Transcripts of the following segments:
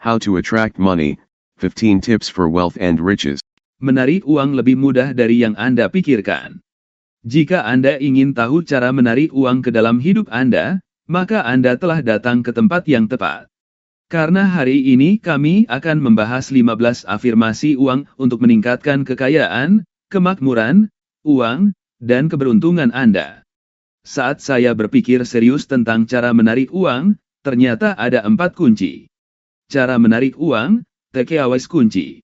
How to attract money, 15 tips for wealth and riches. Menarik uang lebih mudah dari yang Anda pikirkan. Jika Anda ingin tahu cara menarik uang ke dalam hidup Anda, maka Anda telah datang ke tempat yang tepat. Karena hari ini kami akan membahas 15 afirmasi uang untuk meningkatkan kekayaan, kemakmuran, uang, dan keberuntungan Anda. Saat saya berpikir serius tentang cara menarik uang, ternyata ada 4 kunci. Cara menarik uang, takeaways kunci.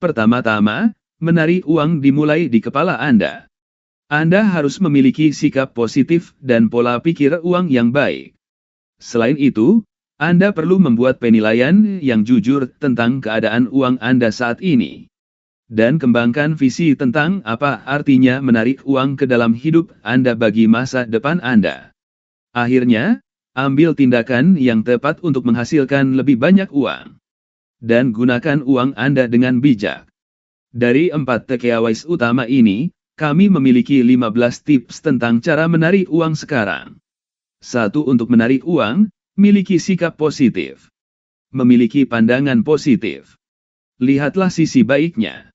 Pertama-tama, menarik uang dimulai di kepala Anda. Anda harus memiliki sikap positif dan pola pikir uang yang baik. Selain itu, Anda perlu membuat penilaian yang jujur tentang keadaan uang Anda saat ini. Dan kembangkan visi tentang apa artinya menarik uang ke dalam hidup Anda bagi masa depan Anda. Akhirnya, ambil tindakan yang tepat untuk menghasilkan lebih banyak uang. Dan gunakan uang Anda dengan bijak. Dari 4 takeaways utama ini, kami memiliki 15 tips tentang cara menarik uang sekarang. 1. Untuk menarik uang, miliki sikap positif. Memiliki pandangan positif. Lihatlah sisi baiknya.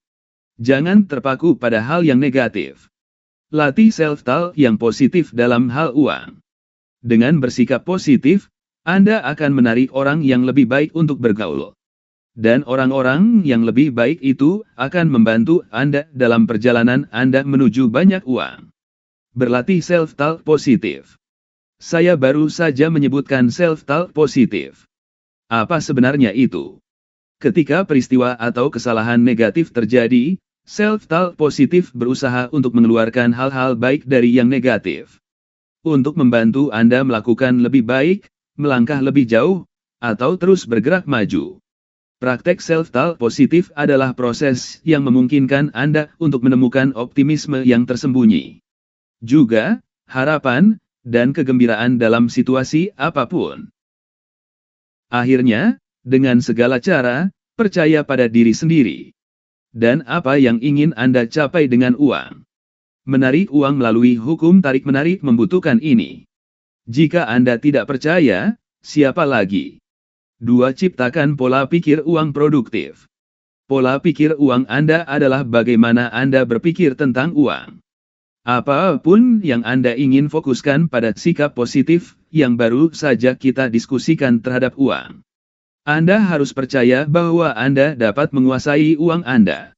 Jangan terpaku pada hal yang negatif. Latih self-talk yang positif dalam hal uang. Dengan bersikap positif, Anda akan menarik orang yang lebih baik untuk bergaul. Dan orang-orang yang lebih baik itu akan membantu Anda dalam perjalanan Anda menuju banyak uang. Berlatih self-talk positif. Saya baru saja menyebutkan self-talk positif. Apa sebenarnya itu? Ketika peristiwa atau kesalahan negatif terjadi, self-talk positif berusaha untuk mengeluarkan hal-hal baik dari yang negatif. Untuk membantu Anda melakukan lebih baik, melangkah lebih jauh, atau terus bergerak maju. Praktek self-talk positif adalah proses yang memungkinkan Anda untuk menemukan optimisme yang tersembunyi. Juga, harapan, dan kegembiraan dalam situasi apapun. Akhirnya, dengan segala cara, percaya pada diri sendiri. Dan apa yang ingin Anda capai dengan uang. Menarik uang melalui hukum tarik-menarik membutuhkan ini. Jika Anda tidak percaya, siapa lagi? 2. Ciptakan pola pikir uang produktif. Pola pikir uang Anda adalah bagaimana Anda berpikir tentang uang. Apapun yang Anda ingin fokuskan pada sikap positif yang baru saja kita diskusikan terhadap uang. Anda harus percaya bahwa Anda dapat menguasai uang Anda.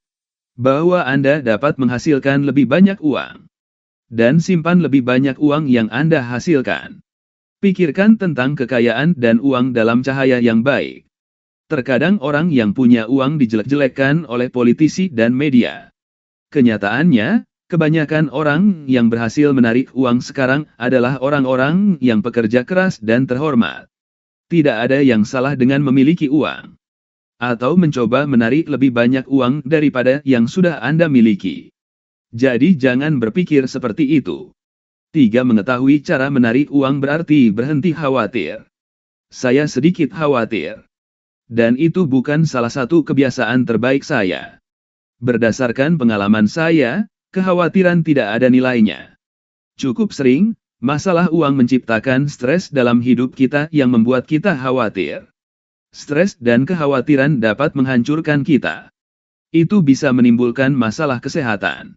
Bahwa Anda dapat menghasilkan lebih banyak uang. Dan simpan lebih banyak uang yang Anda hasilkan. Pikirkan tentang kekayaan dan uang dalam cahaya yang baik. Terkadang orang yang punya uang dijelek-jelekkan oleh politisi dan media. Kenyataannya, kebanyakan orang yang berhasil menarik uang sekarang adalah orang-orang yang pekerja keras dan terhormat. Tidak ada yang salah dengan memiliki uang. Atau mencoba menarik lebih banyak uang daripada yang sudah Anda miliki. Jadi jangan berpikir seperti itu. 3. Mengetahui cara menarik uang berarti berhenti khawatir. Saya sedikit khawatir. Dan itu bukan salah satu kebiasaan terbaik saya. Berdasarkan pengalaman saya, kekhawatiran tidak ada nilainya. Cukup sering, masalah uang menciptakan stres dalam hidup kita yang membuat kita khawatir. Stres dan kekhawatiran dapat menghancurkan kita. Itu bisa menimbulkan masalah kesehatan.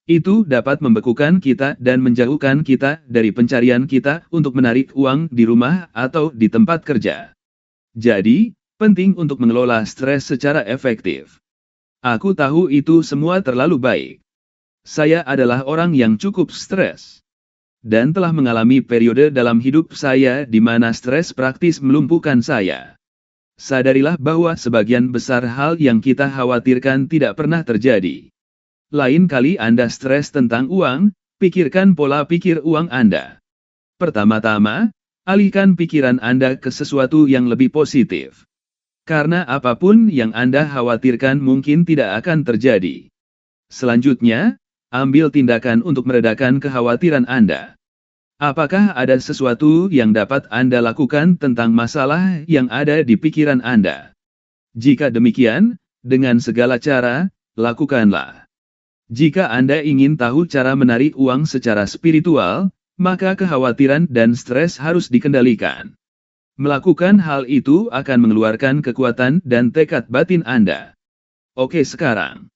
Itu dapat membekukan kita dan menjauhkan kita dari pencarian kita untuk menarik uang di rumah atau di tempat kerja. Jadi, penting untuk mengelola stres secara efektif. Aku tahu itu semua terlalu baik. Saya adalah orang yang cukup stres. Dan telah mengalami periode dalam hidup saya di mana stres praktis melumpuhkan saya. Sadarilah bahwa sebagian besar hal yang kita khawatirkan tidak pernah terjadi. Lain kali Anda stres tentang uang, pikirkan pola pikir uang Anda. Pertama-tama, alihkan pikiran Anda ke sesuatu yang lebih positif. Karena apapun yang Anda khawatirkan mungkin tidak akan terjadi. Selanjutnya, ambil tindakan untuk meredakan kekhawatiran Anda. Apakah ada sesuatu yang dapat Anda lakukan tentang masalah yang ada di pikiran Anda? Jika demikian, dengan segala cara, lakukanlah. Jika Anda ingin tahu cara menarik uang secara spiritual, maka kekhawatiran dan stres harus dikendalikan. Melakukan hal itu akan mengeluarkan kekuatan dan tekad batin Anda. Oke, sekarang.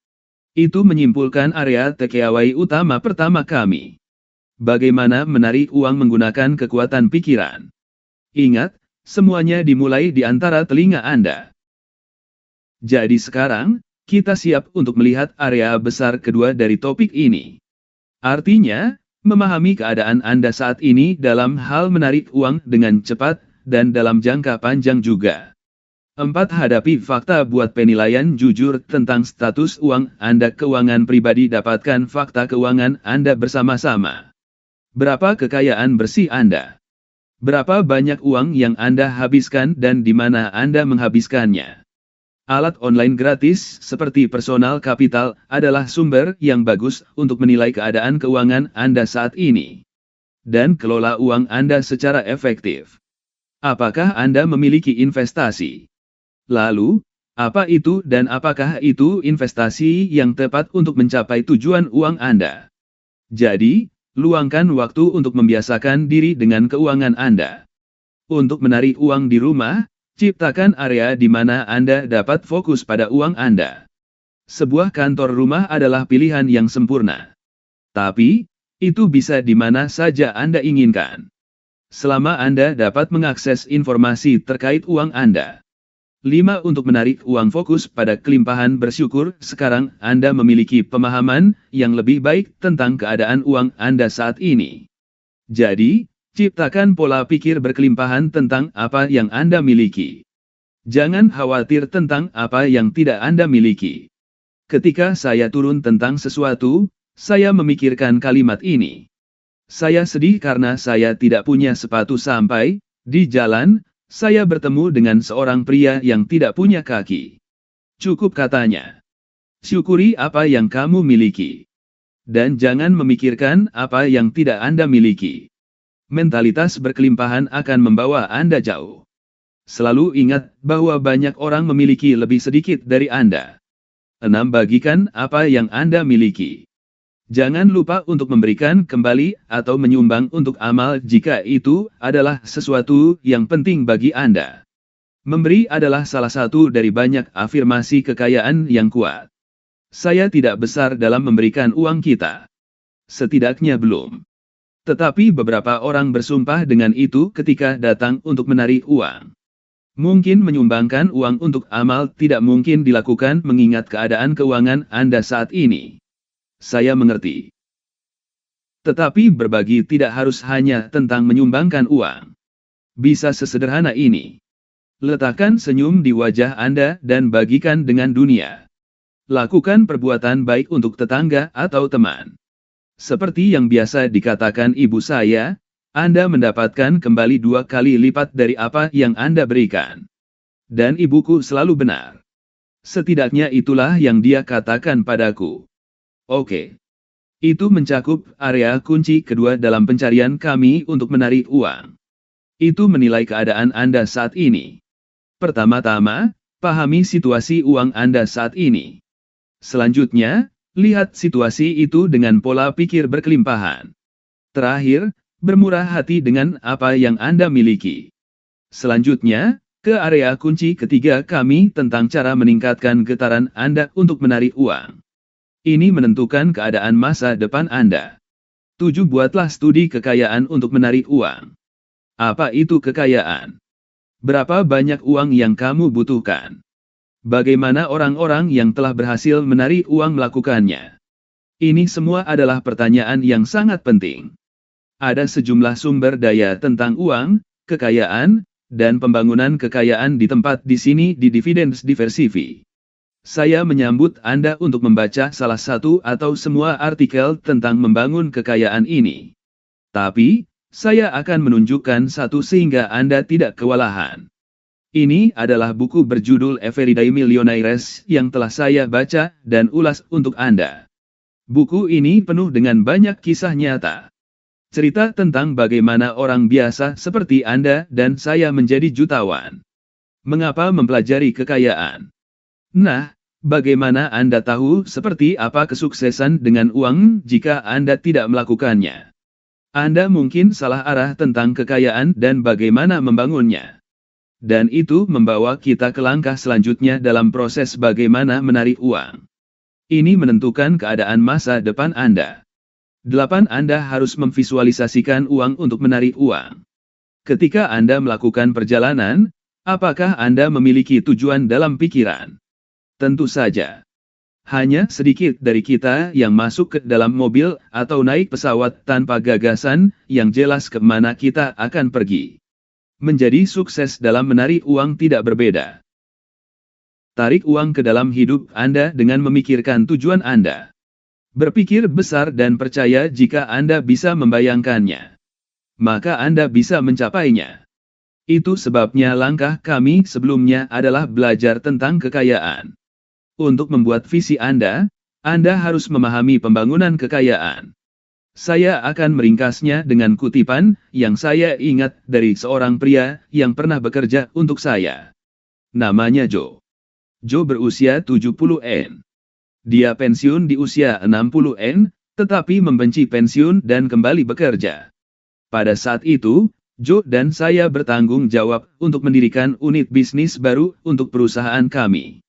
Itu menyimpulkan area takeaway utama pertama kami. Bagaimana menarik uang menggunakan kekuatan pikiran. Ingat, semuanya dimulai di antara telinga Anda. Jadi sekarang, kita siap untuk melihat area besar kedua dari topik ini. Artinya, memahami keadaan Anda saat ini dalam hal menarik uang dengan cepat, dan dalam jangka panjang juga. 4. Hadapi fakta. Buat penilaian jujur tentang status uang Anda. Keuangan pribadi. Dapatkan fakta keuangan Anda bersama-sama. Berapa kekayaan bersih Anda? Berapa banyak uang yang Anda habiskan dan di mana Anda menghabiskannya? Alat online gratis seperti personal capital adalah sumber yang bagus untuk menilai keadaan keuangan Anda saat ini. Dan kelola uang Anda secara efektif. Apakah Anda memiliki investasi? Lalu, apa itu dan apakah itu investasi yang tepat untuk mencapai tujuan uang Anda? Jadi, luangkan waktu untuk membiasakan diri dengan keuangan Anda. Untuk menarik uang di rumah, ciptakan area di mana Anda dapat fokus pada uang Anda. Sebuah kantor rumah adalah pilihan yang sempurna. Tapi, itu bisa di mana saja Anda inginkan. Selama Anda dapat mengakses informasi terkait uang Anda. 5. Untuk menarik uang fokus pada kelimpahan bersyukur. Sekarang Anda memiliki pemahaman yang lebih baik tentang keadaan uang Anda saat ini. Jadi, ciptakan pola pikir berkelimpahan tentang apa yang Anda miliki. Jangan khawatir tentang apa yang tidak Anda miliki. Ketika saya turun tentang sesuatu, saya memikirkan kalimat ini. Saya sedih karena saya tidak punya sepatu. Sampai di jalan, saya bertemu dengan seorang pria yang tidak punya kaki. Cukup, katanya. Syukuri apa yang kamu miliki. Dan jangan memikirkan apa yang tidak Anda miliki. Mentalitas berkelimpahan akan membawa Anda jauh. Selalu ingat bahwa banyak orang memiliki lebih sedikit dari Anda. 6. Bagikan apa yang Anda miliki. Jangan lupa untuk memberikan kembali atau menyumbang untuk amal jika itu adalah sesuatu yang penting bagi Anda. Memberi adalah salah satu dari banyak afirmasi kekayaan yang kuat. Saya tidak besar dalam memberikan uang kita. Setidaknya belum. Tetapi beberapa orang bersumpah dengan itu ketika datang untuk menarik uang. Mungkin menyumbangkan uang untuk amal tidak mungkin dilakukan mengingat keadaan keuangan Anda saat ini. Saya mengerti. Tetapi berbagi tidak harus hanya tentang menyumbangkan uang. Bisa sesederhana ini. Letakkan senyum di wajah Anda dan bagikan dengan dunia. Lakukan perbuatan baik untuk tetangga atau teman. Seperti yang biasa dikatakan ibu saya, Anda mendapatkan kembali 2 kali lipat dari apa yang Anda berikan. Dan ibuku selalu benar. Setidaknya itulah yang dia katakan padaku. Oke. Itu mencakup area kunci kedua dalam pencarian kami untuk menarik uang. Itu menilai keadaan Anda saat ini. Pertama-tama, pahami situasi uang Anda saat ini. Selanjutnya, lihat situasi itu dengan pola pikir berkelimpahan. Terakhir, bermurah hati dengan apa yang Anda miliki. Selanjutnya, ke area kunci ketiga kami tentang cara meningkatkan getaran Anda untuk menarik uang. Ini menentukan keadaan masa depan Anda. 7. Buatlah studi kekayaan untuk menarik uang. Apa itu kekayaan? Berapa banyak uang yang kamu butuhkan? Bagaimana orang-orang yang telah berhasil menarik uang melakukannya? Ini semua adalah pertanyaan yang sangat penting. Ada sejumlah sumber daya tentang uang, kekayaan, dan pembangunan kekayaan di tempat di sini di Dividends Diversify. Saya menyambut Anda untuk membaca salah satu atau semua artikel tentang membangun kekayaan ini. Tapi, saya akan menunjukkan satu sehingga Anda tidak kewalahan. Ini adalah buku berjudul Everyday Millionaires yang telah saya baca dan ulas untuk Anda. Buku ini penuh dengan banyak kisah nyata. Cerita tentang bagaimana orang biasa seperti Anda dan saya menjadi jutawan. Mengapa mempelajari kekayaan? Nah, bagaimana Anda tahu seperti apa kesuksesan dengan uang jika Anda tidak melakukannya? Anda mungkin salah arah tentang kekayaan dan bagaimana membangunnya. Dan itu membawa kita ke langkah selanjutnya dalam proses bagaimana menarik uang. Ini menentukan keadaan masa depan Anda. 8. Anda harus memvisualisasikan uang untuk menarik uang. Ketika Anda melakukan perjalanan, apakah Anda memiliki tujuan dalam pikiran? Tentu saja. Hanya sedikit dari kita yang masuk ke dalam mobil atau naik pesawat tanpa gagasan yang jelas kemana kita akan pergi. Menjadi sukses dalam menarik uang tidak berbeda. Tarik uang ke dalam hidup Anda dengan memikirkan tujuan Anda. Berpikir besar dan percaya jika Anda bisa membayangkannya, maka Anda bisa mencapainya. Itu sebabnya langkah kami sebelumnya adalah belajar tentang kekayaan. Untuk membuat visi Anda harus memahami pembangunan kekayaan. Saya akan meringkasnya dengan kutipan yang saya ingat dari seorang pria yang pernah bekerja untuk saya. Namanya Joe. Joe berusia 70-an. Dia pensiun di usia 60-an, tetapi membenci pensiun dan kembali bekerja. Pada saat itu, Joe dan saya bertanggung jawab untuk mendirikan unit bisnis baru untuk perusahaan kami.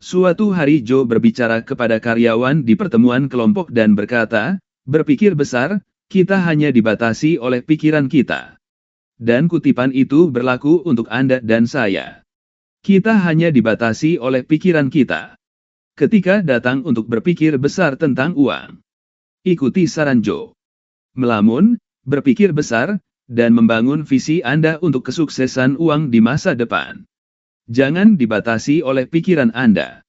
Suatu hari Joe berbicara kepada karyawan di pertemuan kelompok dan berkata, "Berpikir besar, kita hanya dibatasi oleh pikiran kita." Dan kutipan itu berlaku untuk Anda dan saya. Kita hanya dibatasi oleh pikiran kita. Ketika datang untuk berpikir besar tentang uang, ikuti saran Joe. Melamun, berpikir besar, dan membangun visi Anda untuk kesuksesan uang di masa depan. Jangan dibatasi oleh pikiran Anda.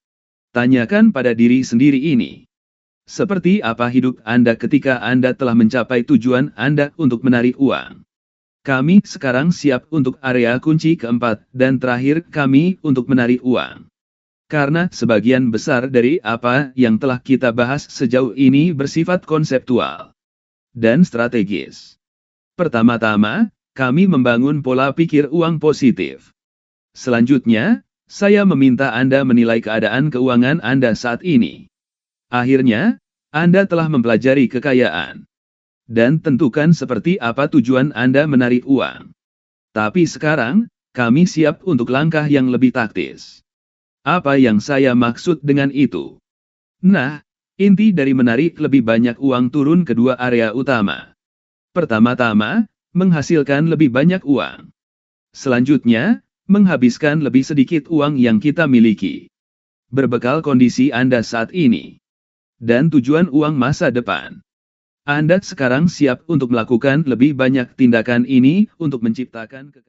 Tanyakan pada diri sendiri ini. Seperti apa hidup Anda ketika Anda telah mencapai tujuan Anda untuk menarik uang? Kami sekarang siap untuk area kunci keempat dan terakhir kami untuk menarik uang. Karena sebagian besar dari apa yang telah kita bahas sejauh ini bersifat konseptual dan strategis. Pertama-tama, kami membangun pola pikir uang positif. Selanjutnya, saya meminta Anda menilai keadaan keuangan Anda saat ini. Akhirnya, Anda telah mempelajari kekayaan. Dan tentukan seperti apa tujuan Anda menarik uang. Tapi sekarang, kami siap untuk langkah yang lebih taktis. Apa yang saya maksud dengan itu? Nah, inti dari menarik lebih banyak uang turun ke dua area utama. Pertama-tama, menghasilkan lebih banyak uang. Selanjutnya, menghabiskan lebih sedikit uang yang kita miliki. Berbekal kondisi Anda saat ini. Dan tujuan uang masa depan. Anda sekarang siap untuk melakukan lebih banyak tindakan ini untuk menciptakan kekayaan.